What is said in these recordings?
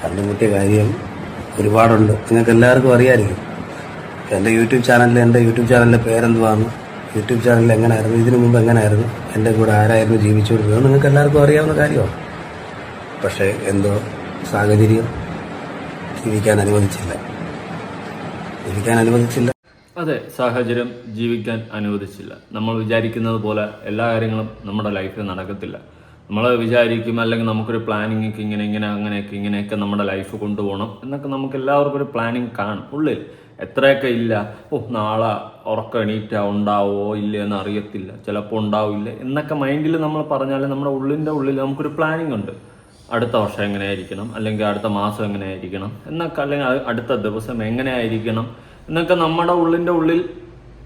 കണ്ടുമുട്ടിയ കാര്യം ഒരുപാടുണ്ട്. നിങ്ങൾക്ക് എല്ലാവർക്കും അറിയാമായിരിക്കും. എൻ്റെ യൂട്യൂബ് ചാനലിൻ്റെ പേരെന്തുവാണ്, യൂട്യൂബ് ചാനലിൽ എങ്ങനെയായിരുന്നു, ഇതിനു മുമ്പ് എങ്ങനെയായിരുന്നു, എൻ്റെ കൂടെ ആരായിരുന്നു ജീവിച്ചുകൊണ്ടിരുന്നത് നിങ്ങൾക്ക് എല്ലാവർക്കും അറിയാവുന്ന കാര്യമാണ്. പക്ഷേ എന്തോ സാഹചര്യം ജീവിക്കാൻ അനുവദിച്ചില്ല. അതെ, സാഹചര്യം ജീവിക്കാൻ അനുവദിച്ചില്ല. നമ്മൾ വിചാരിക്കുന്നത് പോലെ എല്ലാ കാര്യങ്ങളും നമ്മുടെ ലൈഫിൽ നടക്കത്തില്ല. നമ്മൾ വിചാരിക്കും, അല്ലെങ്കിൽ നമുക്കൊരു പ്ലാനിങ് ഇങ്ങനെയൊക്കെ നമ്മുടെ ലൈഫ് കൊണ്ടുപോകണം എന്നൊക്കെ നമുക്ക് എല്ലാവർക്കും ഒരു പ്ലാനിങ് കാണും ഉള്ളിൽ. എത്രയൊക്കെ ഇല്ല, നാളെ ഉറക്കം എണീറ്റാ ഉണ്ടാവോ ഇല്ലയെന്ന് അറിയത്തില്ല, ചിലപ്പോൾ ഉണ്ടാവില്ല എന്നൊക്കെ മൈൻഡിൽ നമ്മൾ പറഞ്ഞാൽ നമ്മുടെ ഉള്ളിൽ നമുക്കൊരു പ്ലാനിങ് ഉണ്ട്. അടുത്ത വർഷം എങ്ങനെയായിരിക്കണം, അല്ലെങ്കിൽ അടുത്ത മാസം എങ്ങനെയായിരിക്കണം എന്നൊക്കെ, അല്ലെങ്കിൽ അടുത്ത ദിവസം എങ്ങനെയായിരിക്കണം എന്നൊക്കെ നമ്മുടെ ഉള്ളിൽ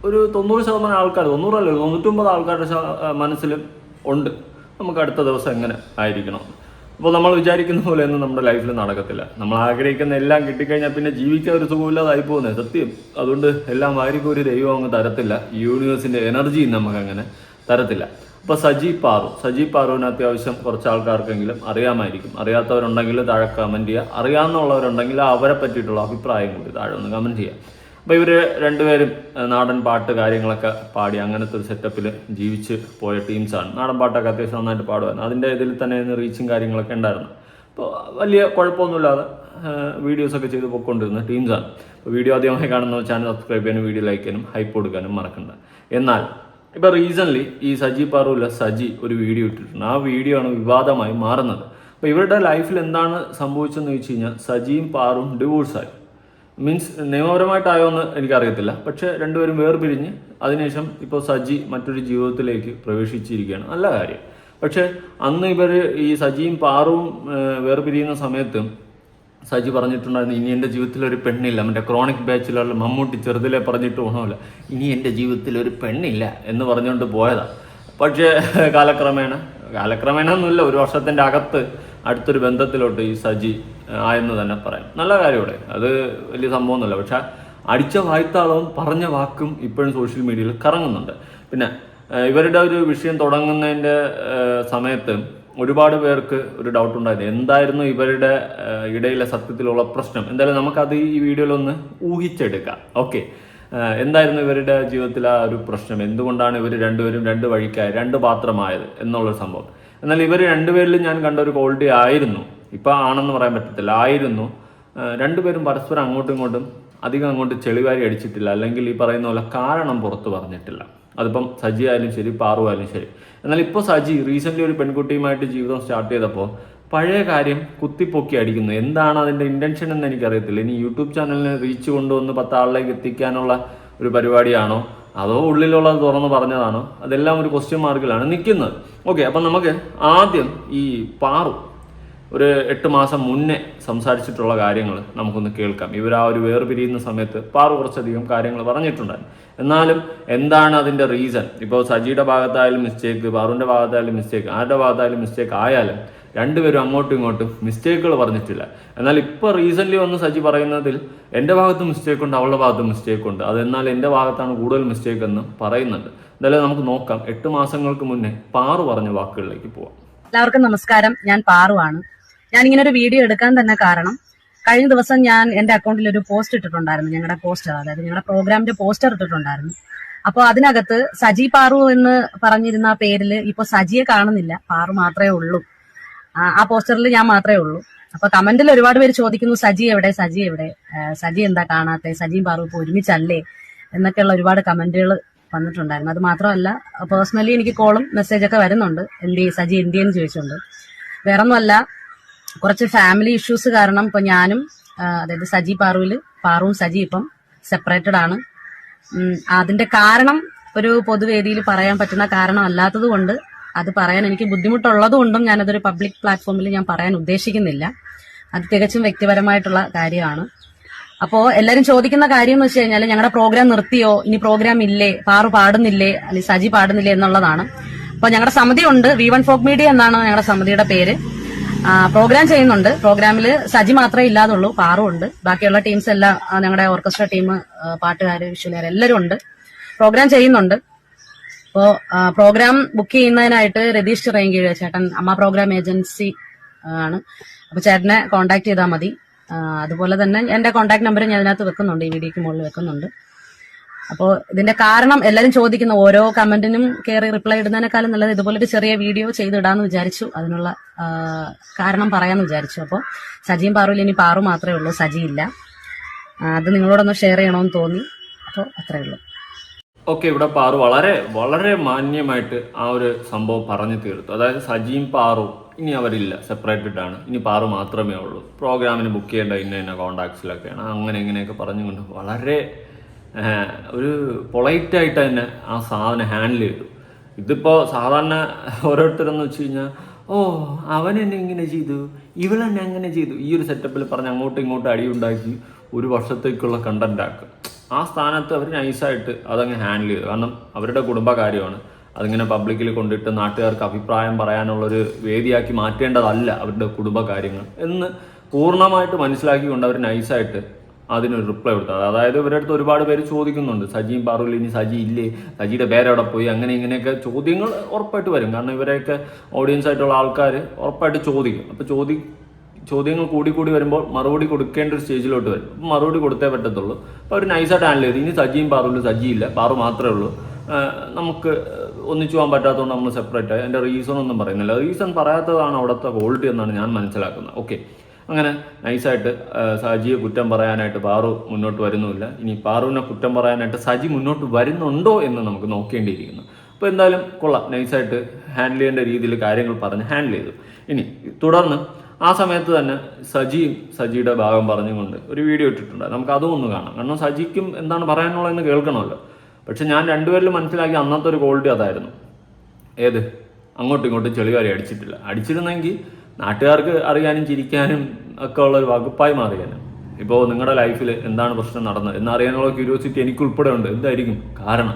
ഒരു 90% ആൾക്കാർ, 90 99 ആൾക്കാരുടെ മനസ്സിലും ഉണ്ട് നമുക്ക് അടുത്ത ദിവസം എങ്ങനെ ആയിരിക്കണം. അപ്പോൾ നമ്മൾ വിചാരിക്കുന്ന പോലെ ഒന്നും നമ്മുടെ ലൈഫിൽ നടക്കത്തില്ല. നമ്മൾ ആഗ്രഹിക്കുന്ന എല്ലാം കിട്ടിക്കഴിഞ്ഞാൽ പിന്നെ ജീവിക്കാൻ ഒരു സുഖമില്ലാതായി പോകുന്നത് സത്യം. അതുകൊണ്ട് എല്ലാം വാരിക്കും ഒരു ദൈവം അങ്ങ് തരത്തില്ല, യൂണിവേഴ്സിൻ്റെ എനർജി നമുക്ക് അങ്ങനെ തരത്തില്ല. അപ്പോൾ സജി പാറുവിന് അത്യാവശ്യം കുറച്ച് ആൾക്കാർക്കെങ്കിലും അറിയാമായിരിക്കും. അറിയാത്തവരുണ്ടെങ്കിൽ താഴെ കമൻറ്റ് ചെയ്യുക, അറിയാവുന്നവരുണ്ടെങ്കിൽ അവരെ പറ്റിയിട്ടുള്ള അഭിപ്രായം കൂടി താഴെ ഒന്ന് കമൻറ്റ് ചെയ്യുക. അപ്പോൾ ഇവർ രണ്ടുപേരും നാടൻ പാട്ട് കാര്യങ്ങളൊക്കെ പാടി അങ്ങനത്തെ ഒരു സെറ്റപ്പിൽ ജീവിച്ച് പോയ ടീംസാണ്. നാടൻ പാട്ടൊക്കെ അത്യാവശ്യം നന്നായിട്ട് പാടുമായിരുന്നു. അതിൻ്റെ ഇതിൽ തന്നെ റീച്ചും കാര്യങ്ങളൊക്കെ ഉണ്ടായിരുന്നു. അപ്പോൾ വലിയ കുഴപ്പമൊന്നുമില്ലാതെ വീഡിയോസൊക്കെ ചെയ്ത് പോയിക്കൊണ്ടിരുന്ന ടീംസാണ്. അപ്പോൾ വീഡിയോ ആദ്യമായി കാണുന്ന ചാനൽ സബ്സ്ക്രൈബ് ചെയ്യാനും വീഡിയോ ലൈക്ക് ചെയ്യാനും ഹൈപ്പ് കൊടുക്കാനും മറക്കണ്ട. എന്നാൽ ഇപ്പോൾ റീസൺലി ഈ സജി പാറുവിലെ സജി ഒരു വീഡിയോ ഇട്ടിട്ടുണ്ട്. ആ വീഡിയോ ആണ് വിവാദമായി മാറുന്നത്. അപ്പോൾ ഇവരുടെ ലൈഫിൽ എന്താണ് സംഭവിച്ചതെന്ന് ചോദിച്ചു കഴിഞ്ഞാൽ സജിയും പാറും ഡിവോഴ്സായി. മീൻസ് നിയമപരമായിട്ടായോ എന്ന് എനിക്കറിയത്തില്ല. പക്ഷേ രണ്ടുപേരും വേർപിരിഞ്ഞ് അതിനുശേഷം ഇപ്പോൾ സജി മറ്റൊരു ജീവിതത്തിലേക്ക് പ്രവേശിച്ചിരിക്കുകയാണ്. നല്ല കാര്യം. പക്ഷേ അന്ന് ഇവർ ഈ സജിയും പാറും വേർപിരിയുന്ന സമയത്ത് സജി പറഞ്ഞിട്ടുണ്ടായിരുന്നു, ഇനി എൻ്റെ ജീവിതത്തിൽ ഒരു പെണ്ണില്ല. മറ്റേ ക്രോണിക് ബാച്ചിലുള്ള മമ്മൂട്ടി ചെറുതിലെ പറഞ്ഞിട്ട് പോകണമല്ല, ഇനി എൻ്റെ ജീവിതത്തിൽ ഒരു പെണ്ണില്ല എന്ന് പറഞ്ഞുകൊണ്ട് പോയതാണ്. പക്ഷേ കാലക്രമേണ ഒന്നുമില്ല, ഒരു വർഷത്തിൻ്റെ അകത്ത് അടുത്തൊരു ബന്ധത്തിലോട്ട് ഈ സജി ആയെന്ന് തന്നെ പറയാം. നല്ല കാര്യമാണ്, അത് വലിയ സംഭവമൊന്നുമില്ല. പക്ഷെ അടിച്ച വായ്ത്താളവും പറഞ്ഞ വാക്കും ഇപ്പോഴും സോഷ്യൽ മീഡിയയിൽ കറങ്ങുന്നുണ്ട്. പിന്നെ ഇവരുടെ ഒരു വിഷയം തുടങ്ങുന്നതിൻ്റെ സമയത്ത് ഒരുപാട് പേർക്ക് ഒരു ഡൗട്ട് ഉണ്ടായിരുന്നു, എന്തായിരുന്നു ഇവരുടെ ഇടയിലെ സത്യത്തിലുള്ള പ്രശ്നം. എന്തായാലും നമുക്കത് ഈ വീഡിയോയിലൊന്ന് ഊഹിച്ചെടുക്കാം. ഓക്കെ, എന്തായിരുന്നു ഇവരുടെ ജീവിതത്തിലെ ആ ഒരു പ്രശ്നം, എന്തുകൊണ്ടാണ് ഇവർ രണ്ടുപേരും രണ്ട് വഴിക്കായി രണ്ട് പാത്രമായത് എന്നുള്ളൊരു സംഭവം. എന്നാൽ ഇവർ രണ്ടുപേരിലും ഞാൻ കണ്ട ഒരു ക്വാളിറ്റി ആയിരുന്നു, ഇപ്പം ആണെന്ന് പറയാൻ പറ്റത്തില്ല, ആയിരുന്നു രണ്ടുപേരും പരസ്പരം അങ്ങോട്ടും ഇങ്ങോട്ടും അധികം അങ്ങോട്ട് ചെളിവാരി അടിച്ചിട്ടില്ല, അല്ലെങ്കിൽ ഈ പറയുന്ന പോലെ കാരണം പുറത്ത് പറഞ്ഞിട്ടില്ല. അതിപ്പം സജി ആയാലും ശരി, പാറു ആയാലും ശരി. എന്നാൽ ഇപ്പോൾ സജി റീസെൻ്റ്ലി ഒരു പെൺകുട്ടിയുമായിട്ട് ജീവിതം സ്റ്റാർട്ട് ചെയ്തപ്പോൾ പഴയ കാര്യം കുത്തിപ്പൊക്കി അടിക്കുന്നു. എന്താണ് അതിൻ്റെ ഇൻറ്റൻഷൻ എന്ന് എനിക്കറിയത്തില്ല. ഇനി യൂട്യൂബ് ചാനലിന് റീച്ച് കൊണ്ടുവന്ന് 10 ആളിലേക്ക് എത്തിക്കാനുള്ള ഒരു പരിപാടിയാണോ, അതോ ഉള്ളിലുള്ളത് തുറന്ന് പറഞ്ഞതാണോ, അതെല്ലാം ഒരു ക്വസ്റ്റ്യൻ മാർക്കിലാണ് നിൽക്കുന്നത്. ഓക്കെ, അപ്പം നമുക്ക് ആദ്യം ഈ പാറു ഒരു 8 മാസം മുന്നേ സംസാരിച്ചിട്ടുള്ള കാര്യങ്ങൾ നമുക്കൊന്ന് കേൾക്കാം. ഇവർ ആ ഒരു വേർപിരിയുന്ന സമയത്ത് പാറു കുറച്ചധികം കാര്യങ്ങൾ പറഞ്ഞിട്ടുണ്ടായിരുന്നു. എന്നാലും എന്താണ് അതിൻ്റെ റീസൺ, ഇപ്പോൾ സജിയുടെ ഭാഗത്തായാലും മിസ്റ്റേക്ക്, പാറുവിൻ്റെ ഭാഗത്തായാലും മിസ്റ്റേക്ക്, ആരുടെ ഭാഗത്തായാലും മിസ്റ്റേക്ക് ആയാലും രണ്ടുപേരും അങ്ങോട്ടും ഇങ്ങോട്ടും മിസ്റ്റേക്കുകൾ പറഞ്ഞിട്ടില്ല. എന്നാൽ ഇപ്പോൾ റീസെൻ്റ്ലി വന്ന് സജി പറയുന്നതിൽ എൻ്റെ ഭാഗത്ത് മിസ്റ്റേക്ക് ഉണ്ട്, അവളുടെ ഭാഗത്ത് മിസ്റ്റേക്ക് ഉണ്ട്, അതെന്നാൽ എൻ്റെ ഭാഗത്താണ് കൂടുതൽ മിസ്റ്റേക്ക് എന്ന് പറയുന്നുണ്ട്. എന്തായാലും നമുക്ക് നോക്കാം. 8 മാസങ്ങൾക്ക് മുന്നേ പാറു പറഞ്ഞ വാക്കുകളിലേക്ക് പോവാം. എല്ലാവർക്കും നമസ്കാരം, ഞാൻ പാറുവാണ്. ഞാനിങ്ങനെ ഒരു വീഡിയോ എടുക്കാൻ തന്നെ കാരണം, കഴിഞ്ഞ ദിവസം ഞാൻ എന്റെ അക്കൗണ്ടിൽ ഒരു പോസ്റ്റ് ഇട്ടിട്ടുണ്ടായിരുന്നു, ഞങ്ങളുടെ പോസ്റ്റർ, അതായത് ഞങ്ങളുടെ പ്രോഗ്രാമിന്റെ പോസ്റ്റർ ഇട്ടിട്ടുണ്ടായിരുന്നു. അപ്പോൾ അതിനകത്ത് സജി പാറു എന്ന് പറഞ്ഞിരുന്ന ആ പേരിൽ ഇപ്പൊ സജിയെ കാണുന്നില്ല, പാറു മാത്രമേ ഉള്ളൂ. ആ പോസ്റ്ററിൽ ഞാൻ മാത്രമേ ഉള്ളൂ. അപ്പൊ കമന്റിൽ ഒരുപാട് പേര് ചോദിക്കുന്നു, സജി എവിടെ, സജി എന്താ കാണാത്തെ, സജിയും പാറു ഇപ്പൊ ഒരുമിച്ചല്ലേ എന്നൊക്കെയുള്ള ഒരുപാട് കമന്റുകൾ വന്നിട്ടുണ്ടായിരുന്നു. അത് മാത്രമല്ല, പേഴ്സണലി എനിക്ക് കോളും മെസ്സേജൊക്കെ വരുന്നുണ്ട്, സജി എന്തിയെന്ന് ചോദിച്ചുകൊണ്ട്. വേറൊന്നുമല്ല, കുറച്ച് ഫാമിലി ഇഷ്യൂസ് കാരണം ഇപ്പൊ ഞാനും, അതായത് സജി പാറുവും സജി ഇപ്പം സെപ്പറേറ്റഡ് ആണ്. അതിന്റെ കാരണം ഒരു പൊതുവേദിയിൽ പറയാൻ പറ്റുന്ന കാരണം അല്ലാത്തത് കൊണ്ട്, അത് പറയാൻ എനിക്ക് ബുദ്ധിമുട്ടുള്ളത് കൊണ്ടും ഞാനതൊരു പബ്ലിക് പ്ലാറ്റ്ഫോമിൽ ഞാൻ പറയാൻ ഉദ്ദേശിക്കുന്നില്ല. അത് തികച്ചും വ്യക്തിപരമായിട്ടുള്ള കാര്യമാണ്. അപ്പോ എല്ലാരും ചോദിക്കുന്ന കാര്യം എന്ന് വെച്ച് കഴിഞ്ഞാൽ, ഞങ്ങളുടെ പ്രോഗ്രാം നിർത്തിയോ, ഇനി പ്രോഗ്രാം ഇല്ലേ, പാറു പാടുന്നില്ലേ, അല്ലെങ്കിൽ സജി പാടുന്നില്ലേ എന്നുള്ളതാണ്. അപ്പൊ ഞങ്ങളുടെ സമിതി ഉണ്ട്, V1 ഫോക്ക് മീഡിയ എന്നാണ് ഞങ്ങളുടെ സമിതിയുടെ പേര്. പ്രോഗ്രാം ചെയ്യുന്നുണ്ട്. പ്രോഗ്രാമിൽ സജി മാത്രമേ ഇല്ലാതുള്ളൂ, പാറു ഉണ്ട്. ബാക്കിയുള്ള ടീംസ് എല്ലാം, ഞങ്ങളുടെ ഓർക്കസ്ട്ര ടീം, പാട്ടുകാര്, വിഷ്വലുകാർ എല്ലാവരും ഉണ്ട്, പ്രോഗ്രാം ചെയ്യുന്നുണ്ട്. അപ്പോ പ്രോഗ്രാം ബുക്ക് ചെയ്യുന്നതിനായിട്ട് രതീഷ് ചിറയൻകീഴ് ചേട്ടൻ അമ്മ പ്രോഗ്രാം ഏജൻസി ആണ്. അപ്പോൾ ചേട്ടനെ കോൺടാക്ട് ചെയ്താൽ മതി. അതുപോലെ തന്നെ എൻ്റെ കോൺടാക്ട് നമ്പർ ഞാൻ അതിനകത്ത് വെക്കുന്നുണ്ട്, ഈ വീഡിയോയ്ക്ക് മുകളിൽ വെക്കുന്നുണ്ട്. അപ്പോൾ ഇതിന്റെ കാരണം എല്ലാവരും ചോദിക്കുന്ന ഓരോ കമന്റിനും കയറി റിപ്ലൈ ഇടുന്നതിനേക്കാളും നല്ലത് ഇതുപോലൊരു ചെറിയ വീഡിയോ ചെയ്തിടാന്ന് വിചാരിച്ചു. അതിനുള്ള കാരണം പറയാമെന്ന് വിചാരിച്ചു. അപ്പോൾ സജിയും പാറുവിൽ ഇനി പാറു മാത്രമേ ഉള്ളൂ, സജി ഇല്ല. അത് നിങ്ങളോടൊന്ന് ഷെയർ ചെയ്യണമെന്ന് തോന്നി. അപ്പോൾ അത്രയേ ഉള്ളൂ. ഓക്കെ, ഇവിടെ പാറു വളരെ വളരെ മാന്യമായിട്ട് ആ ഒരു സംഭവം പറഞ്ഞു തീർത്തു. അതായത് സജിയും പാറു ഇനി അവരില്ല, സെപ്പറേറ്റഡ് ആണ്, ഇനി പാറു മാത്രമേ ഉള്ളൂ, പ്രോഗ്രാമിന് ബുക്ക് ചെയ്യേണ്ട ഇന്ന കോൺടാക്ട്സിലൊക്കെയാണ്, അങ്ങനെ ഇങ്ങനെയൊക്കെ പറഞ്ഞുകൊണ്ട് വളരെ ഒരു പൊളൈറ്റായിട്ട് തന്നെ ആ സാധനം ഹാൻഡിൽ ചെയ്തു. ഇതിപ്പോൾ സാധാരണ ഓരോരുത്തരെന്ന് വെച്ച് കഴിഞ്ഞാൽ അവൻ എന്നെ ഇങ്ങനെ ചെയ്തു, ഇവളെന്നെ അങ്ങനെ ചെയ്തു, ഈ ഒരു സെറ്റപ്പിൽ പറഞ്ഞ് അങ്ങോട്ടും ഇങ്ങോട്ടും അടിയുണ്ടാക്കി ഒരു വർഷത്തേക്കുള്ള കണ്ടന്റ് ആക്കും. ആ സ്ഥാനത്ത് അവർ നൈസായിട്ട് അതങ്ങ് ഹാൻഡിൽ ചെയ്തു. കാരണം അവരുടെ കുടുംബകാര്യമാണ്, അതിങ്ങനെ പബ്ലിക്കിൽ കൊണ്ടിട്ട് നാട്ടുകാർക്ക് അഭിപ്രായം പറയാനുള്ളൊരു വേദിയാക്കി മാറ്റേണ്ടതല്ല അവരുടെ കുടുംബകാര്യങ്ങൾ എന്ന് പൂർണ്ണമായിട്ട് മനസ്സിലാക്കിക്കൊണ്ട് അവർ നൈസായിട്ട് അതിനൊരു റിപ്ലൈ കൊടുത്തത്. അതായത് ഇവരുടെ അടുത്ത് ഒരുപാട് പേര് ചോദിക്കുന്നുണ്ട്, സജിയും പാറുവിൽ ഇനി സജി ഇല്ലേ, സജിയുടെ പേരെവിടെ പോയി, അങ്ങനെ ഇങ്ങനെയൊക്കെ ചോദ്യങ്ങൾ ഉറപ്പായിട്ട് വരും. കാരണം ഇവരെയൊക്കെ ഓഡിയൻസ് ആയിട്ടുള്ള ആൾക്കാർ ഉറപ്പായിട്ട് ചോദിക്കും. അപ്പോൾ ചോദ്യങ്ങൾ കൂടി വരുമ്പോൾ മറുപടി കൊടുക്കേണ്ട ഒരു സ്റ്റേജിലോട്ട് വരും. അപ്പോൾ മറുപടി കൊടുത്തേ പറ്റത്തുള്ളൂ. അപ്പോൾ അവർ നൈസായിട്ട് ഹാൻഡിൽ ചെയ്ത് ഇനി സജിയും പാറുവിൽ സജിയില്ല, പാറു മാത്രമേ ഉള്ളൂ, നമുക്ക് ഒന്നിച്ചു പോകാൻ പറ്റാത്തതുകൊണ്ട് നമ്മൾ സെപ്പറേറ്റ് ആയി. എൻ്റെ റീസൺ ഒന്നും പറയുന്നില്ല. റീസൺ പറയാത്തതാണ് അവിടുത്തെ ക്വാളിറ്റി എന്നാണ് ഞാൻ മനസ്സിലാക്കുന്നത്. ഓക്കെ, അങ്ങനെ നൈസായിട്ട് സജിയെ കുറ്റം പറയാനായിട്ട് പാറു മുന്നോട്ട് വരുന്നുമില്ല. ഇനി പാറുവിനെ കുറ്റം പറയാനായിട്ട് സജി മുന്നോട്ട് വരുന്നുണ്ടോ എന്ന് നമുക്ക് നോക്കേണ്ടിയിരിക്കുന്നു. അപ്പോൾ എന്തായാലും കൊള്ളാം, നൈസായിട്ട് ഹാൻഡിൽ ചെയ്യേണ്ട രീതിയിൽ കാര്യങ്ങൾ പറഞ്ഞ് ഹാൻഡിൽ ചെയ്തു. ഇനി തുടർന്ന് ആ സമയത്ത് തന്നെ സജിയുടെ ഭാഗം പറഞ്ഞുകൊണ്ട് ഒരു വീഡിയോ ഇട്ടിട്ടുണ്ട്. നമുക്ക് അതും ഒന്ന് കാണാം. കാരണം സജിക്കും എന്താണ് പറയാനുള്ളതെന്ന് കേൾക്കണമല്ലോ. പക്ഷെ ഞാൻ രണ്ടുപേരിലും മനസ്സിലാക്കി അന്നത്തെ ഒരു ക്വാളിറ്റി അതായിരുന്നു. ഏത് അങ്ങോട്ടും ഇങ്ങോട്ടും ചെളിവാരി അടിച്ചിരുന്നെങ്കിൽ നാട്ടുകാർക്ക് അറിയാനും ചിരിക്കാനും ഒക്കെ ഉള്ള ഒരു വകുപ്പായി മാറിയാനും. ഇപ്പോൾ നിങ്ങളുടെ ലൈഫിൽ എന്താണ് പ്രശ്നം നടന്നത് എന്നറിയാനുള്ള ക്യൂരിയോസിറ്റി എനിക്കുൾപ്പെടെ ഉണ്ട്, എന്തായിരിക്കും കാരണം.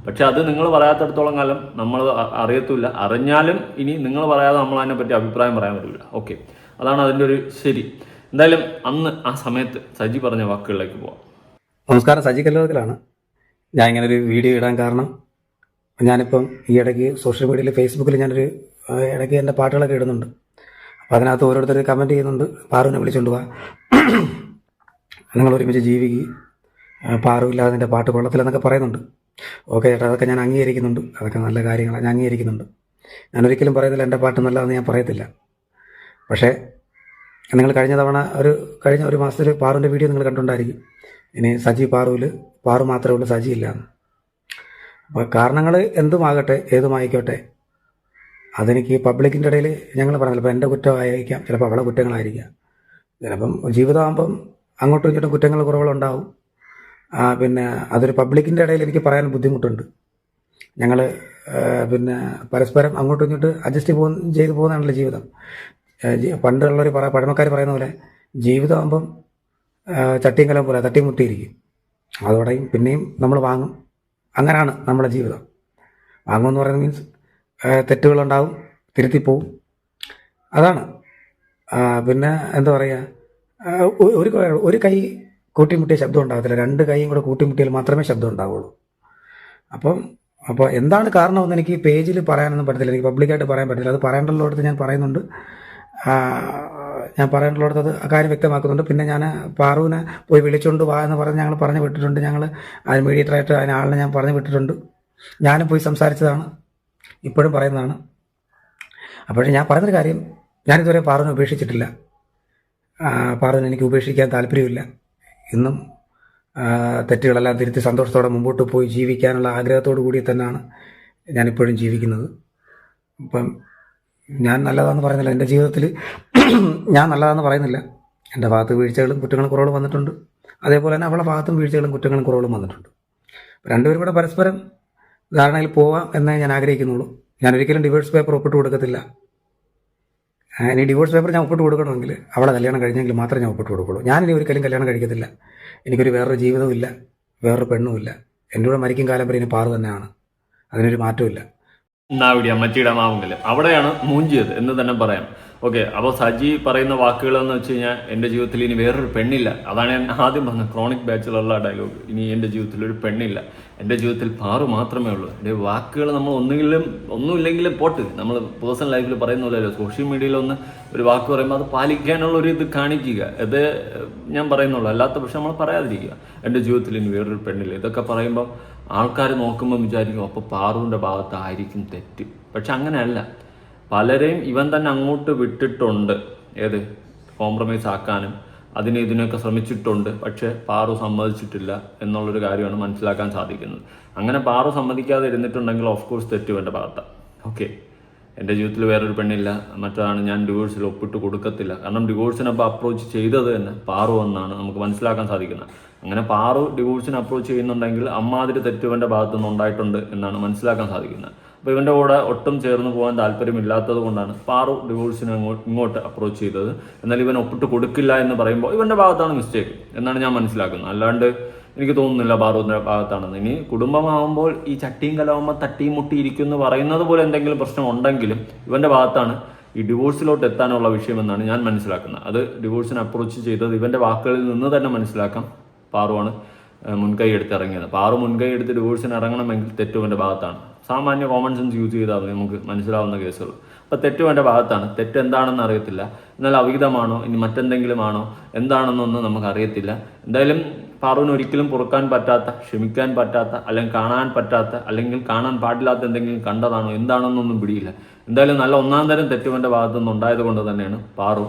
പക്ഷെ അത് നിങ്ങൾ പറയാത്തടത്തോളം കാലം നമ്മൾ അറിയത്തില്ല. അറിഞ്ഞാലും ഇനി നിങ്ങൾ പറയാതെ നമ്മൾ അതിനെ പറ്റി അഭിപ്രായം പറയാൻ പറ്റില്ല. ഓക്കെ, അതാണ് അതിൻ്റെ ഒരു ശരി. എന്തായാലും അന്ന് ആ സമയത്ത് സജി പറഞ്ഞ വാക്കുകളിലേക്ക് പോവാം. നമസ്കാരം, സജി കല്ലോകത്തിലാണ്. ഞാൻ ഇങ്ങനെ ഒരു വീഡിയോ ഇടാൻ കാരണം, ഞാനിപ്പം ഈ ഇടയ്ക്ക് സോഷ്യൽ മീഡിയയിൽ ഫേസ്ബുക്കിൽ ഞാനൊരു ഇടയ്ക്ക് എൻ്റെ പാട്ടുകളൊക്കെ ഇടുന്നുണ്ട്. അപ്പോൾ അതിനകത്ത് ഓരോരുത്തർ കമൻറ്റ് ചെയ്യുന്നുണ്ട്, പാറുവിനെ വിളിച്ചുകൊണ്ട് പോവാ, നിങ്ങൾ ഒരുമിച്ച് ജീവിക്കുക, പാറുവില്ലാതെ നിൻ്റെ പാട്ട് കൊള്ളത്തില്ലെന്നൊക്കെ പറയുന്നുണ്ട്. ഓക്കെ ചേട്ടാ, അതൊക്കെ ഞാൻ അംഗീകരിക്കുന്നുണ്ട്, അതൊക്കെ നല്ല കാര്യങ്ങളാണ്, ഞാൻ അംഗീകരിക്കുന്നുണ്ട്. ഞാനൊരിക്കലും പറയുന്നില്ല എൻ്റെ പാട്ട് നല്ലതെന്ന് ഞാൻ പറയത്തില്ല. പക്ഷേ നിങ്ങൾ കഴിഞ്ഞ ഒരു മാസത്തിൽ പാറുവിൻ്റെ വീഡിയോ നിങ്ങൾ കണ്ടുകൊണ്ടായിരിക്കും. ഇനി സജി പാറുവിൽ, പാറു മാത്രമേ ഉള്ളൂ, സജി ഇല്ല. അപ്പോൾ കാരണങ്ങൾ എന്തുമാകട്ടെ, ഏതുമായിക്കോട്ടെ, അതെനിക്ക് പബ്ലിക്കിൻ്റെ ഇടയിൽ ഞങ്ങൾ പറഞ്ഞില്ല. ഇപ്പോൾ എൻ്റെ കുറ്റമായിരിക്കാം, ചിലപ്പോൾ അവളെ കുറ്റങ്ങളായിരിക്കാം. ചിലപ്പം ജീവിതമാകുമ്പം അങ്ങോട്ടും ഇങ്ങോട്ടും കുറ്റങ്ങൾ കുറവുകളുണ്ടാവും. പിന്നെ അതൊരു പബ്ലിക്കിൻ്റെ ഇടയിൽ എനിക്ക് പറയാൻ ബുദ്ധിമുട്ടുണ്ട്. ഞങ്ങൾ പിന്നെ പരസ്പരം അങ്ങോട്ടും ഇങ്ങോട്ടും അഡ്ജസ്റ്റ് ചെയ്ത് പോകുന്നതാണല്ലോ ജീവിതം. പണ്ടുള്ളവർ പഴമക്കാർ പറയുന്ന പോലെ ജീവിതമാകുമ്പം ചട്ടിയും കലം പോലെ തട്ടിമുട്ടിയിരിക്കും. അതോടെയും പിന്നെയും നമ്മൾ വാങ്ങും. അങ്ങനെയാണ് നമ്മുടെ ജീവിതം. വാങ്ങുമെന്ന് പറയുന്നത് മീൻസ് തെറ്റുകളുണ്ടാവും, തിരുത്തിപ്പോവും, അതാണ്. പിന്നെ എന്താ പറയുക, ഒരു കൈ കൂട്ടിമുട്ടിയ ശബ്ദം ഉണ്ടാകത്തില്ല, രണ്ട് കൈയും കൂടെ കൂട്ടിമുട്ടിയാൽ മാത്രമേ ശബ്ദം ഉണ്ടാവുള്ളൂ. അപ്പോൾ എന്താണ് കാരണമെന്ന് എനിക്ക് പേജിൽ പറയാനൊന്നും പറ്റത്തില്ല, എനിക്ക് പബ്ലിക്കായിട്ട് പറയാൻ പറ്റില്ല. അത് പറയേണ്ടുള്ളിടത്ത് ഞാൻ പറയുന്നുണ്ട്, ഞാൻ പറയേണ്ടുള്ളിടത്ത് അത് ആ കാര്യം വ്യക്തമാക്കുന്നുണ്ട്. പിന്നെ ഞാൻ പാറുവിനെ പോയി വിളിച്ചുകൊണ്ട് വാ എന്ന് പറഞ്ഞ് ഞങ്ങൾ പറഞ്ഞു വിട്ടിട്ടുണ്ട്. ഞങ്ങൾ അതിന് മീഡിയേറ്ററായിട്ട് അതിനാളിനെ ഞാൻ പറഞ്ഞു വിട്ടിട്ടുണ്ട്. ഞാനും പോയി സംസാരിച്ചതാണ്, ഇപ്പോഴും പറയുന്നതാണ്. അപ്പോഴേ ഞാൻ പറയുന്നൊരു കാര്യം, ഞാനിതുവരെ പാറുവിനെ ഉപേക്ഷിച്ചിട്ടില്ല. പാറുവിനെ എനിക്ക് ഉപേക്ഷിക്കാൻ താല്പര്യമില്ല. ഇന്നും തെറ്റുകളെല്ലാം തിരുത്തി സന്തോഷത്തോടെ മുമ്പോട്ട് പോയി ജീവിക്കാനുള്ള ആഗ്രഹത്തോടു കൂടി തന്നെയാണ് ഞാനിപ്പോഴും ജീവിക്കുന്നത്. അപ്പം ഞാൻ നല്ലതാണെന്ന് പറയുന്നില്ല, എൻ്റെ ജീവിതത്തിൽ ഞാൻ നല്ലതാണെന്ന് പറയുന്നില്ല. എൻ്റെ ഭാഗത്ത് വീഴ്ചകളും കുറ്റങ്ങളും കുറവുകളും വന്നിട്ടുണ്ട്. അതേപോലെ തന്നെ അവളുടെ ഭാഗത്തും വീഴ്ചകളും കുറ്റങ്ങളും കുറവുകളും വന്നിട്ടുണ്ട്. രണ്ടുപേരും കൂടെ പരസ്പരം ധാരണയിൽ പോവാം എന്നേ ഞാൻ ആഗ്രഹിക്കുന്നുള്ളൂ. ഞാനൊരിക്കലും ഡിവോഴ്സ് പേപ്പർ ഒപ്പിട്ട് കൊടുക്കത്തില്ല. ഇനി ഡിവോഴ്സ് പേപ്പർ ഞാൻ ഒപ്പിട്ട് കൊടുക്കണമെങ്കിൽ അവളെ കല്യാണം കഴിഞ്ഞെങ്കിൽ മാത്രമേ ഞാൻ ഒപ്പിട്ട് കൊടുക്കുള്ളൂ. ഞാനിനി ഒരിക്കലും കല്യാണം കഴിക്കത്തില്ല. എനിക്കൊരു വേറൊരു ജീവിതവുമില്ല, വേറൊരു പെണ്ണുമില്ല. എൻ്റെ കൂടെ മരിക്കും കാലം വരെ ഇനി പാറു തന്നെയാണ്, അതിനൊരു മാറ്റമില്ല. നാവിടി അമ്മച്ചിയുടെ മാവുങ്കല് അവിടെയാണ് മൂഞ്ചിയത് എന്ന് തന്നെ പറയാം. ഓക്കെ, അപ്പോൾ സജി പറയുന്ന വാക്കുകളെന്ന് വെച്ച് കഴിഞ്ഞാൽ എൻ്റെ ജീവിതത്തിൽ ഇനി വേറൊരു പെണ്ണില്ല. അതാണ് ഞാൻ ആദ്യം പറഞ്ഞത്, ക്രോണിക് ബാച്ചിലുള്ള ഡയലോഗ്. ഇനി എൻ്റെ ജീവിതത്തിൽ ഒരു പെണ്ണില്ല, എൻ്റെ ജീവിതത്തിൽ പാറു മാത്രമേ ഉള്ളൂ. എൻ്റെ വാക്കുകൾ നമ്മൾ ഒന്നുമില്ലെങ്കിലും പോട്ട്, നമ്മൾ പേഴ്സണൽ ലൈഫിൽ പറയുന്ന പോലെയല്ലോ, സോഷ്യൽ മീഡിയയിലൊന്ന് ഒരു വാക്ക് പറയുമ്പോൾ അത് പാലിക്കാനുള്ള ഒരു ഇത് കാണിക്കുക, ഇത് ഞാൻ പറയുന്നുള്ളൂ. അല്ലാത്ത പക്ഷെ നമ്മൾ പറയാതിരിക്കുക. എൻ്റെ ജീവിതത്തിൽ ഇനി വേറൊരു പെണ്ണില്ല. ഇതൊക്കെ പറയുമ്പോൾ ആൾക്കാർ നോക്കുമ്പോൾ വിചാരിക്കും അപ്പോൾ പാറുവിൻ്റെ ഭാഗത്തായിരിക്കും തെറ്റ്. പക്ഷെ അങ്ങനെയല്ല. പലരെയും ഇവൻ തന്നെ അങ്ങോട്ട് വിട്ടിട്ടുണ്ട്, ഏത് കോംപ്രമൈസ് ആക്കാനും അതിന് ഇതിനൊക്കെ ശ്രമിച്ചിട്ടുണ്ട്. പക്ഷെ പാറു സമ്മതിച്ചിട്ടില്ല എന്നുള്ളൊരു കാര്യമാണ് മനസ്സിലാക്കാൻ സാധിക്കുന്നത്. അങ്ങനെ പാറു സമ്മതിക്കാതെ ഇരുന്നിട്ടുണ്ടെങ്കിൽ ഓഫ് കോഴ്സ് തെറ്റ് വേണ്ട ഭാഗത്താണ്. ഓക്കെ, എൻ്റെ ജീവിതത്തിൽ വേറൊരു പെണ്ണില്ല, മറ്റതാണ്, ഞാൻ ഡിവോഴ്സിൽ ഒപ്പിട്ട് കൊടുക്കത്തില്ല. കാരണം ഡിവോഴ്സിനപ്പോൾ അപ്രോച്ച് ചെയ്തത് തന്നെ പാറു എന്നാണ് നമുക്ക് മനസ്സിലാക്കാൻ സാധിക്കുന്നത്. അങ്ങനെ പാറു ഡിവോഴ്സിന് അപ്രോച്ച് ചെയ്യുന്നുണ്ടെങ്കിൽ അമ്മാതിരി തെറ്റുവൻ്റെ ഭാഗത്തു നിന്ന് ഉണ്ടായിട്ടുണ്ട് എന്നാണ് മനസ്സിലാക്കാൻ സാധിക്കുന്നത്. അപ്പോൾ ഇവൻ്റെ കൂടെ ഒട്ടും ചേർന്ന് പോകാൻ താല്പര്യമില്ലാത്തത് കൊണ്ടാണ് പാറു ഡിവോഴ്സിന് ഇങ്ങോട്ട് അപ്രോച്ച് ചെയ്തത്. എന്നാൽ ഇവൻ ഒപ്പിട്ട് കൊടുക്കില്ല എന്ന് പറയുമ്പോൾ ഇവൻ്റെ ഭാഗത്താണ് മിസ്റ്റേക്ക് എന്നാണ് ഞാൻ മനസ്സിലാക്കുന്നത്. അല്ലാണ്ട് എനിക്ക് തോന്നുന്നില്ല പാറുവിൻ്റെ ഭാഗത്താണെന്ന്. ഇനി കുടുംബമാകുമ്പോൾ ഈ ചട്ടിയും കലവുമ്പോൾ തട്ടിയും മുട്ടിയിരിക്കും എന്ന് പറയുന്നത് പോലെ എന്തെങ്കിലും പ്രശ്നം ഉണ്ടെങ്കിലും ഇവൻ്റെ ഭാഗത്താണ് ഈ ഡിവോഴ്സിലോട്ട് എത്താനുള്ള വിഷയമെന്നാണ് ഞാൻ മനസ്സിലാക്കുന്നത്. അത് ഡിവോഴ്സിന് അപ്രോച്ച് ചെയ്തത് ഇവൻ്റെ വാക്കുകളിൽ നിന്ന് തന്നെ മനസ്സിലാക്കാം പാറുവാണ് മുൻകൈ എടുത്തിറങ്ങിയത്. പാറു മുൻകൈ എടുത്ത് ഡിവോഴ്സിന് ഇറങ്ങണമെങ്കിൽ തെറ്റുവൻ്റെ ഭാഗത്താണ്. സാമാന്യ കോമൺ സെൻസ് യൂസ് ചെയ്താൽ മതി, നമുക്ക് മനസ്സിലാവുന്ന കേസുകൾ. അപ്പോൾ തെറ്റുവൻ്റെ ഭാഗത്താണ്. തെറ്റ് എന്താണെന്ന് അറിയത്തില്ല, എന്നാൽ അവിഹിതമാണോ ഇനി മറ്റെന്തെങ്കിലും ആണോ എന്താണെന്നൊന്നും നമുക്കറിയത്തില്ല. എന്തായാലും പാറുവിന് ഒരിക്കലും പൊറുക്കാൻ പറ്റാത്ത, ക്ഷമിക്കാൻ പറ്റാത്ത, അല്ലെങ്കിൽ കാണാൻ പറ്റാത്ത, അല്ലെങ്കിൽ കാണാൻ പാടില്ലാത്ത എന്തെങ്കിലും കണ്ടതാണോ എന്താണെന്നൊന്നും പിടിയില്ല. എന്തായാലും നല്ല ഒന്നാം തരം തെറ്റുവൻ്റെ ഭാഗത്തുനിന്ന് ഉണ്ടായത് കൊണ്ട് തന്നെയാണ് പാറു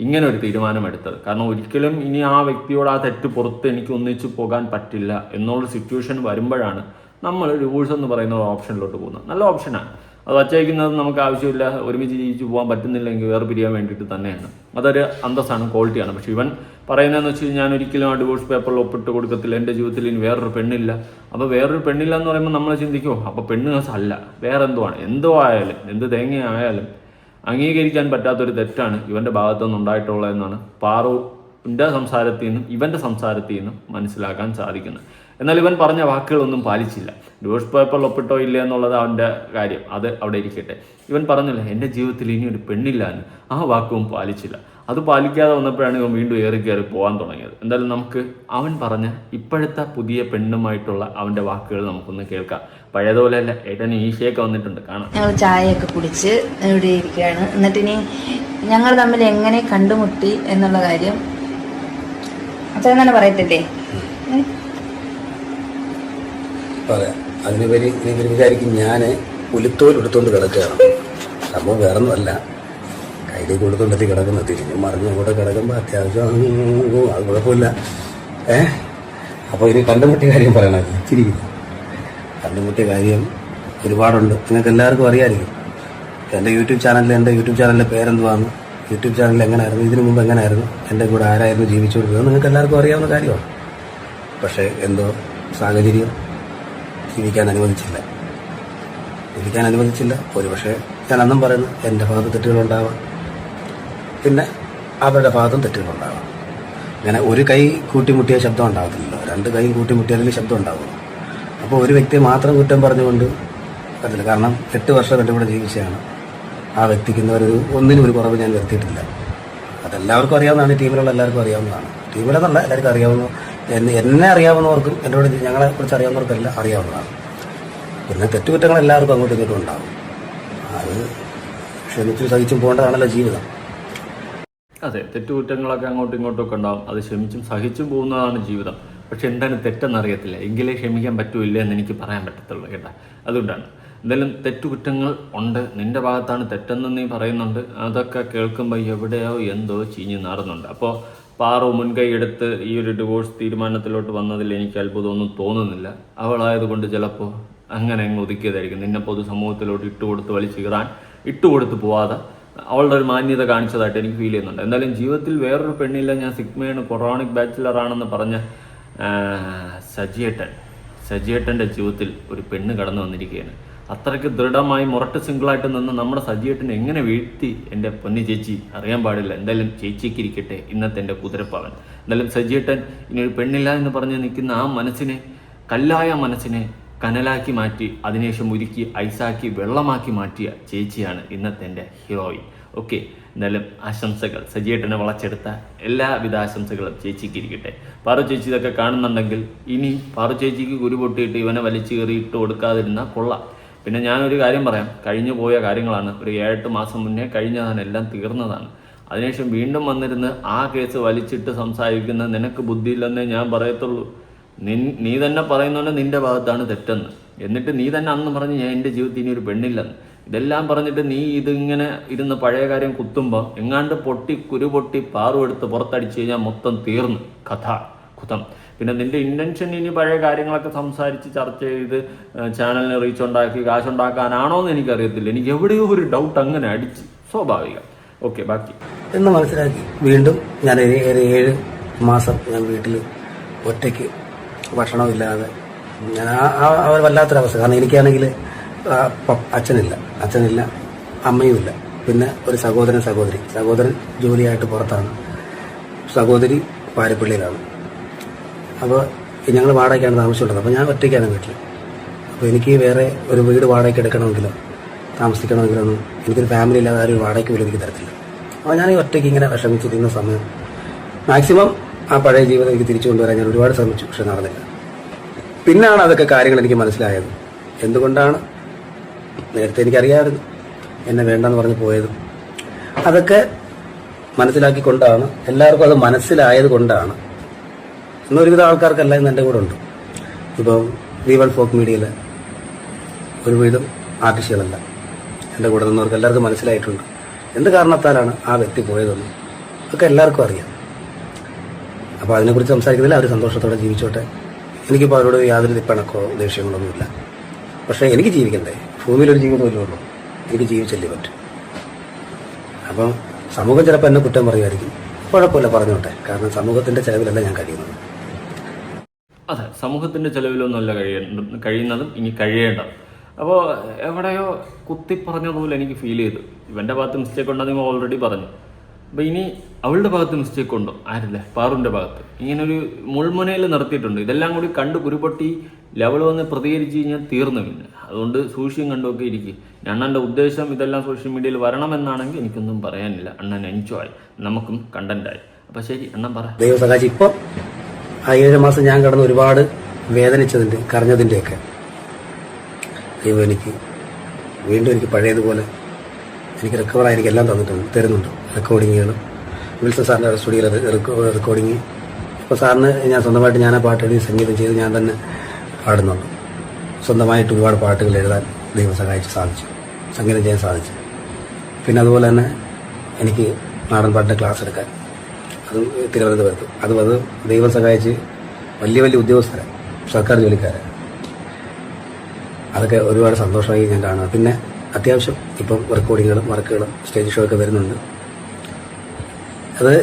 ഇങ്ങനെ ഒരു തീരുമാനമെടുത്തത്. കാരണം ഒരിക്കലും ഇനി ആ വ്യക്തിയോട് ആ തെറ്റ് പുറത്ത് എനിക്ക് ഒന്നിച്ചു പോകാൻ പറ്റില്ല എന്നുള്ള സിറ്റുവേഷൻ വരുമ്പോഴാണ് നമ്മൾ ഡിവോഴ്സ് എന്ന് പറയുന്ന ഒരു ഓപ്ഷനിലോട്ട് പോകുന്നത്. നല്ല ഓപ്ഷനാണ്. അത് വച്ചേക്കുന്നത് നമുക്ക് ആവശ്യമില്ല, ഒരുമിച്ച് ജീവിച്ച് പോകാൻ പറ്റുന്നില്ലെങ്കിൽ വേറെ പിരിയാൻ വേണ്ടിയിട്ട് തന്നെയാണ്. അതൊരു അന്തസ്സാണ്, ക്വാളിറ്റിയാണ്. പക്ഷേ ഇവൻ പറയുന്നതെന്ന് വെച്ച് കഴിഞ്ഞാൽ ഞാൻ ഒരിക്കലും ആ ഡിവോഴ്സ് പേപ്പറിൽ ഒപ്പിട്ട് കൊടുക്കത്തില്ല, എൻ്റെ ജീവിതത്തിൽ ഇനി വേറൊരു പെണ്ണില്ല. അപ്പോൾ വേറൊരു പെണ്ണില്ല എന്ന് പറയുമ്പോൾ നമ്മൾ ചിന്തിക്കുമോ അപ്പോൾ പെണ്ണ് അല്ല, വേറെ എന്തോ ആയാലും, എന്ത് തേങ്ങ ആയാലും അംഗീകരിക്കാൻ പറ്റാത്തൊരു തെറ്റാണ് ഇവൻ്റെ ഭാഗത്തുനിന്ന് ഉണ്ടായിട്ടുള്ളതെന്നാണ് പാറുവിൻ്റെ സംസാരത്തിൽ നിന്നും ഇവൻ്റെ സംസാരത്തിൽ നിന്നും മനസ്സിലാക്കാൻ സാധിക്കുന്നത്. എന്നാൽ ഇവൻ പറഞ്ഞ വാക്കുകളൊന്നും പാലിച്ചില്ല. ഡിവോഴ്സ് പേപ്പറിൽ ഒപ്പിട്ടോ ഇല്ല എന്നുള്ളത് അവൻ്റെ കാര്യം, അത് അവിടെ ഇരിക്കട്ടെ. ഇവൻ പറഞ്ഞില്ല എൻ്റെ ജീവിതത്തിൽ ഇനി ഒരു പെണ്ണില്ല എന്ന്, ആ വാക്കും പാലിച്ചില്ല. അത് പാലിക്കാതെ വന്നപ്പോഴാണ് ഇവൻ വീണ്ടും കയറി പോകാൻ തുടങ്ങിയത്. എന്തായാലും നമുക്ക് അവൻ പറഞ്ഞ ഇപ്പോഴത്തെ പുതിയ പെണ്ണുമായിട്ടുള്ള അവൻ്റെ വാക്കുകൾ നമുക്കൊന്ന് കേൾക്കാം. പഴയതുപോലെ അല്ല, ഏട്ടന് ഈശയൊക്കെ വന്നിട്ടുണ്ട്, കാണാം. ഞങ്ങൾ ചായയൊക്കെ കുടിച്ച് ഇവിടെ ഇരിക്കുകയാണ്. എന്നിട്ടിനി ഞങ്ങൾ തമ്മിൽ എങ്ങനെ കണ്ടുമുട്ടി എന്നുള്ള കാര്യം അച്ഛൻ തന്നെ പറയത്തില്ലേ? പറയാം. അതിനുപരി ഇവർ വിചാരിക്കും ഞാൻ പുലിത്തോൽ എടുത്തുകൊണ്ട് കിടക്കുകയാണ്. സംഭവം വേറൊന്നുമല്ല, കയ്യിലേക്ക് കൊടുത്തോണ്ടല്ലേ കിടക്കുന്നത്. തിരിഞ്ഞും മറിഞ്ഞും അങ്ങോട്ട് കിടക്കുമ്പോൾ അത്യാവശ്യം അത് കുഴപ്പമില്ല. അപ്പോൾ ഇനി കണ്ടുമുട്ടിയ കാര്യം പറയണം. ചിരിക്കുന്നു. കണ്ടുമുട്ടിയ കാര്യം ഒരുപാടുണ്ട്, നിങ്ങൾക്ക് എല്ലാവർക്കും അറിയാമായിരിക്കും. എൻ്റെ യൂട്യൂബ് ചാനലിൻ്റെ പേരെന്തുവാണ്, യൂട്യൂബ് ചാനൽ എങ്ങനെയായിരുന്നു, ഇതിനു മുമ്പ് എങ്ങനെയായിരുന്നു, എൻ്റെ കൂടെ ആരായിരുന്നു ജീവിച്ചുകൊണ്ടിരുന്നത്, നിങ്ങൾക്ക് എല്ലാവർക്കും അറിയാവുന്ന കാര്യമാണ്. പക്ഷേ എന്തോ സാഹചര്യം ജീവിക്കാൻ അനുവദിച്ചില്ല. ഒരുപക്ഷെ ഞാൻ അന്നും പറയുന്നു, എൻ്റെ ഭാഗത്ത് തെറ്റുകളുണ്ടാവാം, പിന്നെ അവരുടെ ഭാഗത്തും തെറ്റുകളുണ്ടാവാം. അങ്ങനെ ഒരു കൈ കൂട്ടിമുട്ടിയ ശബ്ദം ഉണ്ടാകത്തില്ലല്ലോ, രണ്ട് കൈയും കൂട്ടിമുട്ടിയാലും ശബ്ദം ഉണ്ടാകും. അപ്പോൾ ഒരു വ്യക്തിയെ മാത്രം കുറ്റം പറഞ്ഞുകൊണ്ട് പറ്റില്ല. കാരണം 8 വർഷം എൻ്റെ കൂടെ ജീവിച്ചതാണ്. ആ വ്യക്തിക്ക് ഒന്നിനും ഒരു കുറവ് ഞാൻ വരുത്തിയിട്ടില്ല. അതെല്ലാവർക്കും അറിയാവുന്നതാണ്, ടീമിലുള്ള എല്ലാവർക്കും അറിയാവുന്നതാണ്. ടീമിലെന്നല്ല, എല്ലാവർക്കും അറിയാവുന്ന, എന്നെ അറിയാവുന്നവർക്കും എന്നോട് ഞങ്ങളെക്കുറിച്ച് അറിയാവുന്നവർക്കെല്ലാം അറിയാവുന്നതാണ്. പിന്നെ തെറ്റുകുറ്റങ്ങൾ എല്ലാവർക്കും അങ്ങോട്ടും ഇങ്ങോട്ടും ഉണ്ടാകും. അത് ക്ഷമിച്ചും സഹിച്ചും പോകേണ്ടതാണല്ലോ ജീവിതം. അതെ, തെറ്റുകുറ്റങ്ങളൊക്കെ അങ്ങോട്ടും ഇങ്ങോട്ടും ഒക്കെ ഉണ്ടാവും. അത് ക്ഷമിച്ചും സഹിച്ചും പോകുന്നതാണ് ജീവിതം. പക്ഷെ എന്താണ് തെറ്റെന്നറിയത്തില്ല, എങ്കിലേ ക്ഷമിക്കാൻ പറ്റൂല്ല എന്ന് എനിക്ക് പറയാൻ പറ്റത്തുള്ളൂ കേട്ടോ. അതുകൊണ്ടാണ് എന്തായാലും തെറ്റുകുറ്റങ്ങൾ ഉണ്ട്, നിന്റെ ഭാഗത്താണ് തെറ്റെന്ന് നീ പറയുന്നുണ്ട്. അതൊക്കെ കേൾക്കുമ്പോൾ എവിടെയോ എന്തോ ചീഞ്ഞ് നാറുന്നുണ്ട്. അപ്പോൾ പാറു മുൻകൈ എടുത്ത് ഈ ഒരു ഡിവോഴ്സ് തീരുമാനത്തിലോട്ട് വന്നതിൽ എനിക്ക് അത്ഭുതമൊന്നും തോന്നുന്നില്ല. അവളായതുകൊണ്ട് ചിലപ്പോൾ അങ്ങനെ അങ്ങ് ഒതുക്കിയതായിരിക്കും. നിന്നെ പൊതുസമൂഹത്തിലോട്ട് ഇട്ടുകൊടുത്ത് പോവാതെ അവളുടെ ഒരു മാന്യത കാണിച്ചതായിട്ട് എനിക്ക് ഫീൽ ചെയ്യുന്നുണ്ട്. എന്തായാലും ജീവിതത്തിൽ വേറൊരു പെണ്ണില്ല, ഞാൻ സിഗ്മയാണ്, കൊറോണിക് ബാച്ചിലറാണെന്ന് പറഞ്ഞ സജിയേട്ടൻ്റെ ജീവിതത്തിൽ ഒരു പെണ്ണ് കടന്നു വന്നിരിക്കുകയാണ്. അത്രയ്ക്ക് ദൃഢമായി മുരട്ട് സിംഗിളായിട്ട് നിന്ന് നമ്മുടെ സജിയേട്ടനെ എങ്ങനെ വീഴ്ത്തി എൻ്റെ പൊന്നി ചേച്ചി അറിയാൻ പാടില്ല. എന്തായാലും ചേച്ചിക്ക് ഇരിക്കട്ടെ ഇന്നത്തെ എൻ്റെ കുതിരപ്പവൻ. എന്തായാലും സജിയേട്ടൻ ഇനി ഒരു പെണ്ണില്ല എന്ന് പറഞ്ഞ് നിൽക്കുന്ന ആ മനസ്സിനെ, കല്ലായ മനസ്സിനെ കനലാക്കി മാറ്റി അതിനുശേഷം ഉരുക്കി ഐസാക്കി വെള്ളമാക്കി മാറ്റിയ ചേച്ചിയാണ് ഇന്നത്തെ എൻ്റെ ഹീറോയിൻ. ഓക്കെ, എന്തായാലും ആശംസകൾ, സജിയേട്ടനെ വളച്ചെടുത്ത എല്ലാവിധ ആശംസകളും ചേച്ചിക്ക് ഇരിക്കട്ടെ. പാറു ചേച്ചി ഇതൊക്കെ കാണുന്നുണ്ടെങ്കിൽ ഇനി പാറു ചേച്ചിക്ക് കുരു പൊട്ടിയിട്ട് ഇവനെ വലിച്ചു കയറിയിട്ട് കൊടുക്കാതിരുന്നാൽ കൊള്ളാം. പിന്നെ ഞാനൊരു കാര്യം പറയാം, കഴിഞ്ഞു പോയ കാര്യങ്ങളാണ്. ഒരു 7-8 മാസം മുന്നേ കഴിഞ്ഞതാണ്, എല്ലാം തീർന്നതാണ്. അതിനുശേഷം വീണ്ടും വന്നിരുന്ന് ആ കേസ് വലിച്ചിട്ട് സംസാരിക്കുന്ന നിനക്ക് ബുദ്ധിയില്ലെന്നേ ഞാൻ പറയത്തുള്ളൂ. നീ തന്നെ പറയുന്നുണ്ട് നിന്റെ ഭാഗത്താണ് തെറ്റെന്ന്. എന്നിട്ട് നീ തന്നെ അന്ന് പറഞ്ഞ് ഞാൻ എൻ്റെ ജീവിതത്തിൽ ഇനി ഒരു പെണ്ണില്ലെന്ന്. ഇതെല്ലാം പറഞ്ഞിട്ട് നീ ഇതിങ്ങനെ ഇരുന്ന് പഴയ കാര്യം കുത്തുമ്പോൾ എങ്ങാണ്ട് കുരു പൊട്ടി പാറു എടുത്ത് പുറത്തടിച്ച് കഴിഞ്ഞാൽ മൊത്തം തീർന്നു കുതം. പിന്നെ നിന്റെ ഇൻറ്റൻഷൻ ഇനി പഴയ കാര്യങ്ങളൊക്കെ സംസാരിച്ച് ചർച്ച ചെയ്ത് ചാനലിന് റീച്ച് ഉണ്ടാക്കി കാശുണ്ടാക്കാനാണോ എന്ന് എനിക്കറിയത്തില്ല. എനിക്ക് എവിടെയോ ഒരു ഡൗട്ട് അങ്ങനെ അടിച്ച്, സ്വാഭാവികം. ഓക്കെ, ബാക്കി എന്ന് മനസ്സിലാക്കി വീണ്ടും ഞാൻ 7 മാസം ഞാൻ വീട്ടിൽ ഒറ്റയ്ക്ക് ഭക്ഷണമില്ലാതെ ഞാൻ ആ വല്ലാത്തൊരവസ്ഥ. കാരണം എനിക്കാണെങ്കിൽ അച്ഛനില്ല, അമ്മയുമില്ല. പിന്നെ ഒരു സഹോദരൻ ജോലിയായിട്ട് പുറത്താണ്, സഹോദരി പാരപ്പള്ളിയിലാണ്. അപ്പോൾ ഞങ്ങൾ വാടകയ്ക്കാണ് താമസിച്ചുള്ളത്. അപ്പോൾ ഞാൻ ഒറ്റയ്ക്കാണ് വീട്ടിൽ. അപ്പോൾ എനിക്ക് വേറെ ഒരു വീട് വാടകയ്ക്ക് എടുക്കണമെങ്കിലോ താമസിക്കണമെങ്കിലൊന്നും എനിക്കൊരു ഫാമിലി ഇല്ലാതെ ആരും വാടകയ്ക്ക് പോലും എനിക്ക് തരത്തില്ല. അപ്പോൾ ഞാൻ ഈ ഒറ്റയ്ക്ക് ഇങ്ങനെ വിഷമിച്ചിരുന്ന സമയം മാക്സിമം ആ പഴയ ജീവിതം എനിക്ക് തിരിച്ചു കൊണ്ടുവരാൻ ഞാൻ ഒരുപാട് ശ്രമിച്ചു, പക്ഷെ നടന്നില്ല. പിന്നാണ് അതൊക്കെ കാര്യങ്ങൾ എനിക്ക് മനസ്സിലായത്. എന്തുകൊണ്ടാണ് നേരത്തെ എനിക്കറിയാമായിരുന്നു എന്നെ വേണ്ടെന്ന് പറഞ്ഞ് പോയതും. അതൊക്കെ മനസ്സിലാക്കിക്കൊണ്ടാണ്, എല്ലാവർക്കും അത് മനസ്സിലായത് കൊണ്ടാണ്. എന്നൊരുവിധ ആൾക്കാർക്കല്ല ഇന്ന് എൻ്റെ കൂടെ ഉണ്ട്. ഇപ്പം V1 ഫോക്ക് മീഡിയയിൽ ഒരുവിധം ആർട്ടിസ്റ്റുകളല്ല എൻ്റെ കൂടെ നിന്നവർക്ക് എല്ലാവർക്കും മനസ്സിലായിട്ടുണ്ട് എന്ത് കാരണത്താലാണ് ആ വ്യക്തി പോയതെന്ന്. ഒക്കെ എല്ലാവർക്കും അറിയാം. അപ്പോൾ അതിനെക്കുറിച്ച് സംസാരിക്കുന്നില്ല. അവർ സന്തോഷത്തോടെ ജീവിച്ചോട്ടെ. എനിക്കിപ്പോൾ അവരോട് യാതൊരു പിണക്കോ ദേഷ്യങ്ങളൊന്നുമില്ല. പക്ഷേ എനിക്ക് ജീവിക്കണ്ടേ? ഭൂമിയിലൊരു ജീവിതമല്ലേ ഉള്ളൂ, എനിക്ക് ജീവിച്ചല്ലേ പറ്റും. അപ്പം സമൂഹം ചിലപ്പോൾ എന്നെ കുറ്റം പറയുമായിരിക്കും. കുഴപ്പമില്ല, പറഞ്ഞോട്ടെ. കാരണം സമൂഹത്തിൻ്റെ ചെലവിലല്ല ഞാൻ കഴിയുന്നത്. അതെ, സമൂഹത്തിൻ്റെ ചെലവിലൊന്നുമല്ല കഴിയുന്നതും ഇനി കഴിയേണ്ടതും. അപ്പോൾ എവിടെയോ കുത്തി പറഞ്ഞതുപോലെ എനിക്ക് ഫീൽ ചെയ്തു. ഇവൻ്റെ ഭാഗത്ത് മിസ്റ്റേക്ക് ഉണ്ടെന്ന് നിങ്ങൾ ഓൾറെഡി പറഞ്ഞു. അപ്പോൾ ഇനി അവളുടെ ഭാഗത്ത് മിസ്റ്റേക്ക് ഉണ്ടോ? ആരില്ലേ, പാറുവിൻ്റെ ഭാഗത്ത് ഇങ്ങനൊരു മുൾമുനയിൽ നിർത്തിയിട്ടുണ്ട്. ഇതെല്ലാം കൂടി കണ്ട് കുരുപൊട്ടി ലെവൽ വന്ന് പ്രതികരിച്ച് കഴിഞ്ഞാൽ തീർന്നു. പിന്നെ അതുകൊണ്ട് സൂക്ഷിയും കണ്ടുമൊക്കെ ഇരിക്കും. അണ്ണൻ്റെ ഉദ്ദേശം ഇതെല്ലാം സോഷ്യൽ മീഡിയയിൽ വരണമെന്നാണെങ്കിൽ എനിക്കൊന്നും പറയാനില്ല. അണ്ണൻ എൻജോയ്, നമുക്കും കണ്ടന്റായി. അപ്പോൾ ശരി, അണ്ണൻ പറ. ദൈവം സഹായിച്ച് ഇപ്പോൾ ആ 7 മാസം ഞാൻ കടന്ന് ഒരുപാട് വേദനിച്ചതിൻ്റെ കരഞ്ഞതിൻ്റെയൊക്കെ ദൈവം എനിക്ക് വീണ്ടും എനിക്ക് പഴയതുപോലെ എനിക്ക് റിക്കവറായി എനിക്ക് എല്ലാം തരുന്നുണ്ട്. റെക്കോർഡിങ്ങുകൾ വിൽസൺ സാറിൻ്റെ സ്റ്റുഡിയോയിൽ റെക്കോർഡിങ്. ഇപ്പോൾ സാറിന് ഞാൻ സ്വന്തമായിട്ട് ഞാൻ ആ പാട്ട് എഴുതി സംഗീതം ചെയ്ത് ഞാൻ തന്നെ പാടുന്നുണ്ട്. സ്വന്തമായിട്ട് ഒരുപാട് പാട്ടുകൾ എഴുതാൻ ദൈവം സാധിച്ചു, സംഗീതം ചെയ്യാൻ സാധിച്ചു. പിന്നെ അതുപോലെ തന്നെ എനിക്ക് നാടൻ പാട്ടിൻ്റെ ക്ലാസ് എടുക്കാൻ, അതും തിരുവനന്തപുരത്ത്. അത് ദൈവം സഹായിച്ച് വലിയ ഉദ്യോഗസ്ഥരെ, സർക്കാർ ജോലിക്കാരെ, അതൊക്കെ ഒരുപാട് സന്തോഷമായി ഞാൻ കാണുക. പിന്നെ അത്യാവശ്യം ഇപ്പം റെക്കോർഡിങ്ങുകളും വർക്കുകളും സ്റ്റേജ് ഷോ ഒക്കെ വരുന്നുണ്ട്. അത്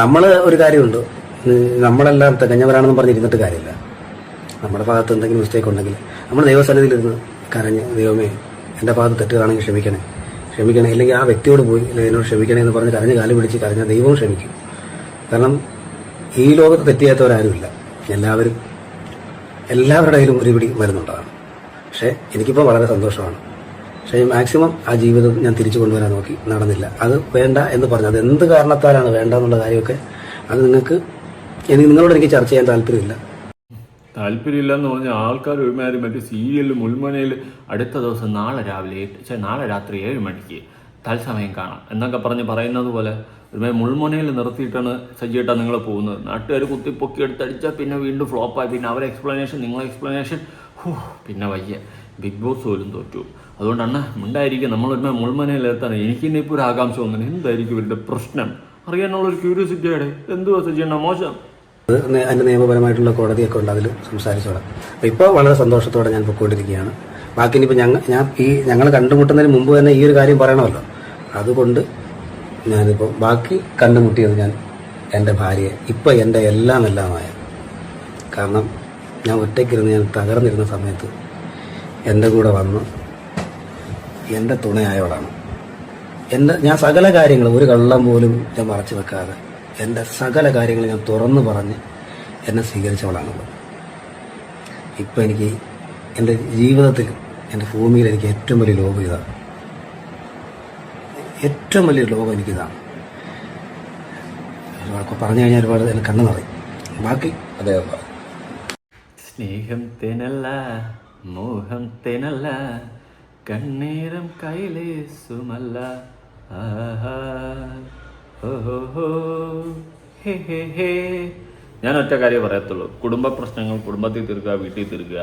നമ്മൾ ഒരു കാര്യമുണ്ട്, നമ്മളെല്ലാം തികഞ്ഞവരാണെന്ന് പറഞ്ഞിരുന്നിട്ട് കാര്യമില്ല. നമ്മുടെ ഭാഗത്ത് എന്തെങ്കിലും മിസ്റ്റേക്ക് ഉണ്ടെങ്കിൽ നമ്മൾ ദൈവസന്നിധിയിലിരുന്ന് കരഞ്ഞ്, ദൈവമേ എൻ്റെ ഭാഗത്ത് തെറ്റുകളാണെങ്കിൽ ക്ഷമിക്കണേ, ഇല്ലെങ്കിൽ ആ വ്യക്തിയോട് പോയി അല്ലെങ്കിൽ എന്നോട് ക്ഷമിക്കണേ എന്ന് പറഞ്ഞ് കരഞ്ഞ് കാല് പിടിച്ച് കരഞ്ഞാൽ ദൈവവും ക്ഷമിക്കും. കാരണം ഈ ലോകത്ത് തെറ്റിയാത്തവരാരുമില്ല. എല്ലാവരുടെ കയ്യിലും ഒരു പിടി മരുന്നുണ്ടാണ്. പക്ഷേ എനിക്കിപ്പോൾ വളരെ സന്തോഷമാണ്. പക്ഷേ മാക്സിമം ആ ജീവിതം ഞാൻ തിരിച്ചു കൊണ്ടുവരാൻ നോക്കി, നടന്നില്ല. അത് വേണ്ട എന്ന് പറഞ്ഞു. അത് എന്ത് കാരണത്താലാണ് വേണ്ട എന്നുള്ള കാര്യമൊക്കെ അത് നിങ്ങളോട് എനിക്ക് ചർച്ച ചെയ്യാൻ താല്പര്യമില്ല എന്ന് പറഞ്ഞാൽ ആൾക്കാർ ഒരുമാതിരി മറ്റേ സീരിയലിൽ മുൾമുനയിൽ അടുത്ത ദിവസം നാളെ രാത്രി 7 മണിക്ക് തത്സമയം കാണാം എന്നൊക്കെ പറയുന്നത് പോലെ ഒരുമാതിരി മുൾമുനയിൽ നിർത്തിയിട്ടാണ് സജിയേട്ടാ നിങ്ങൾ പോകുന്നത്. നാട്ടുകാർ കുത്തിപ്പൊക്കി എടുത്തടിച്ചാൽ പിന്നെ വീണ്ടും ഫ്ലോപ്പായി. പിന്നെ അവരെ എക്സ്പ്ലനേഷൻ, നിങ്ങളെ എക്സ്പ്ലനേഷൻ, പിന്നെ വയ്യ. ബിഗ് ബോസ് പോലും തോറ്റു. അതുകൊണ്ടാണ് ഉണ്ടായിരിക്കും നമ്മൾ ഒരുമാതിരി മുൾമുനയിൽ എത്താണ്. എനിക്കിന്നെ ഇപ്പോൾ ഒരു ആകാംക്ഷ തോന്നുന്നു, എന്തായിരിക്കും ഇവരുടെ പ്രശ്നം അറിയാനുള്ളൊരു ക്യൂരിയോസിറ്റിയുടെ. എന്തുവാ സജിയേട്ടാ മോശം? അതിൻ്റെ നിയമപരമായിട്ടുള്ള കോടതിയൊക്കെ ഉണ്ട്, അതിൽ സംസാരിച്ചോളാം. അപ്പോൾ ഇപ്പോൾ വളരെ സന്തോഷത്തോടെ ഞാൻ പൊയ്ക്കൊണ്ടിരിക്കുകയാണ്. ബാക്കി ഇനിയിപ്പോൾ ഞങ്ങൾ കണ്ടുമുട്ടുന്നതിന് മുമ്പ് തന്നെ ഈ ഒരു കാര്യം പറയണമല്ലോ. അതുകൊണ്ട് ഞാനിപ്പോൾ ബാക്കി കണ്ടുമുട്ടിയത് ഞാൻ എൻ്റെ ഭാര്യയെ, ഇപ്പോൾ എൻ്റെ എല്ലാമായ. കാരണം ഞാൻ ഒറ്റയ്ക്കിരുന്ന് ഞാൻ തകർന്നിരുന്ന സമയത്ത് എൻ്റെ കൂടെ വന്ന് എൻ്റെ തുണയായവളാണ്. ഞാൻ സകല കാര്യങ്ങളും ഒരു കള്ളം പോലും ഞാൻ മറച്ചു വെക്കാതെ എൻ്റെ സകല കാര്യങ്ങൾ ഞാൻ തുറന്നു പറഞ്ഞ് എന്നെ സ്വീകരിച്ചവളാണുള്ളത്. ഇപ്പം എനിക്ക് എൻ്റെ ജീവിതത്തിൽ, എൻ്റെ ഭൂമിയിൽ എനിക്ക് ഏറ്റവും വലിയ ലോകം ഇതാണ്. ഏറ്റവും വലിയ ലോകം എനിക്കിതാണ്. പറഞ്ഞു കഴിഞ്ഞാൽ ഒരുപാട് എനിക്ക് കണ്ണു നിറയും. ബാക്കി അദ്ദേഹം പറയും. സ്നേഹം തേനല്ല മോഹം തേനല്ല കണ്ണീരം കൈലേസുമല്ല ആഹാ ഓഹോ ഹേ ഹേ ഹേ. ഞാൻ ഒറ്റ കാര്യം പറയത്തുള്ളൂ, കുടുംബ പ്രശ്നങ്ങൾ കുടുംബത്തിൽ തീർക്കുക, വീട്ടിൽ തീർക്കുക,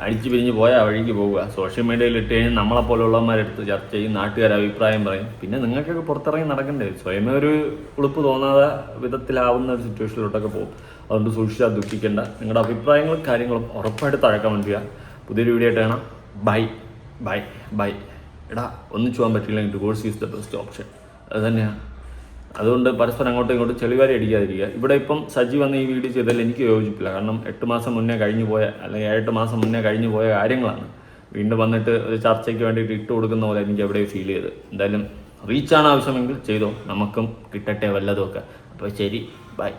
അടിച്ചു പിരിഞ്ഞ് പോയാൽ വഴിക്ക് പോവുക. സോഷ്യൽ മീഡിയയിൽ ഇട്ട് കഴിഞ്ഞാൽ നമ്മളെപ്പോലുള്ളവന്മാരെടുത്ത് ചർച്ച ചെയ്യും, നാട്ടുകാർ അഭിപ്രായം പറയും. പിന്നെ നിങ്ങൾക്കൊക്കെ പുറത്തിറങ്ങി നടക്കണ്ടേ? സ്വയമേ ഒരു ഉളുപ്പ് തോന്നാതെ വിധത്തിലാവുന്ന ഒരു സിറ്റുവേഷനിലോട്ടൊക്കെ പോകും. അതുകൊണ്ട് സൂക്ഷിച്ചാൽ ദുഃഖിക്കേണ്ട. നിങ്ങളുടെ അഭിപ്രായങ്ങളും കാര്യങ്ങളും ഉറപ്പായിട്ട് താഴെ കമൻറ്റ് ചെയ്യുക. പുതിയൊരു വീഡിയോ ആയിട്ട് കാണാം. Bye bye bye. എടാ ഒന്നിച്ചു പോകാൻ പറ്റില്ലെങ്കിൽ divorce is the best option. അത് തന്നെയാണ്. അതുകൊണ്ട് പരസ്പരം അങ്ങോട്ടും ഇങ്ങോട്ടും ചെളിവാരി അടിക്കാതിരിക്കുക. ഇവിടെ ഇപ്പം സജി വന്ന് ഈ വീഡിയോ ചെയ്തതിൽ എനിക്ക് യോജിപ്പില്ല. കാരണം 8 മാസം മുന്നേ കഴിഞ്ഞു പോയ അല്ലെങ്കിൽ 7 മാസം മുന്നേ കഴിഞ്ഞു പോയ കാര്യങ്ങളാണ് വീണ്ടും വന്നിട്ട് ഒരു ചർച്ചയ്ക്ക് വേണ്ടിയിട്ട് ഇട്ട് കൊടുക്കുന്ന പോലെ എനിക്ക് എവിടെ ഫീൽ ചെയ്ത്. എന്തായാലും റീച്ചാണ് ആവശ്യമെങ്കിൽ ചെയ്തോ, നമുക്കും കിട്ടട്ടെ വല്ലതും ഒക്കെ. അപ്പോൾ ശരി, ബൈ.